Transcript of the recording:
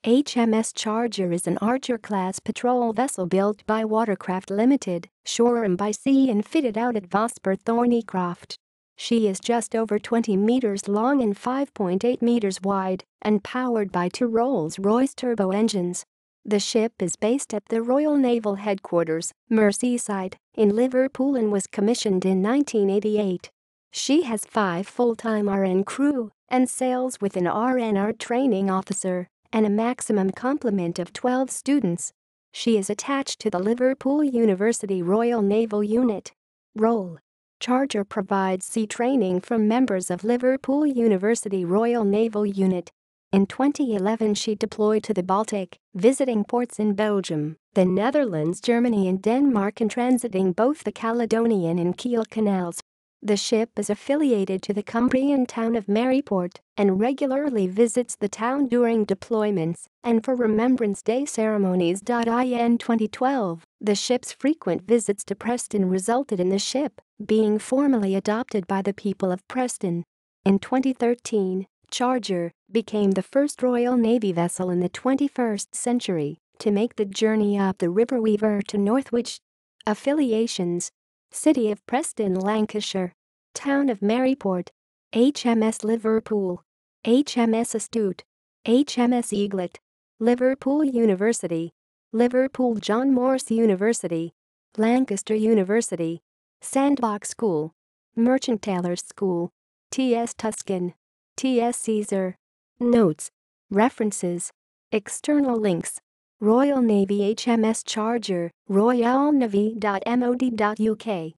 HMS Charger is an Archer-class patrol vessel built by Watercraft Limited, Shoreham-by-Sea and fitted out at Vosper Thornycroft. She is just over 20 meters long and 5.8 meters wide and powered by two Rolls-Royce turbo engines. The ship is based at the Royal Naval Headquarters, Merseyside, in Liverpool and was commissioned in 1988. She has 5 full-time RN crew and sails with an RNR training officer and a maximum complement of 12 students. She is attached to the Liverpool University Royal Naval Unit. Roll. Charger provides sea training from members of Liverpool University Royal Naval Unit. In 2011 she deployed to the Baltic, visiting ports in Belgium, the Netherlands, Germany and Denmark and transiting both the Caledonian and Kiel canals. The ship is affiliated to the Cumbrian town of Maryport and regularly visits the town during deployments and for Remembrance Day ceremonies. In 2012, the ship's frequent visits to Preston resulted in the ship being formally adopted by the people of Preston. In 2013, Charger became the first Royal Navy vessel in the 21st century to make the journey up the River Weaver to Northwich. Affiliations: City of Preston, Lancashire. Town of Maryport. HMS Liverpool. HMS Astute. HMS Eaglet. Liverpool University. Liverpool John Morse University. Lancaster University. Sandbox School. Merchant Taylors School. T.S. Tuscan. T.S. Caesar. Notes. References. External links. Royal Navy HMS Charger, royalnavy.mod.uk.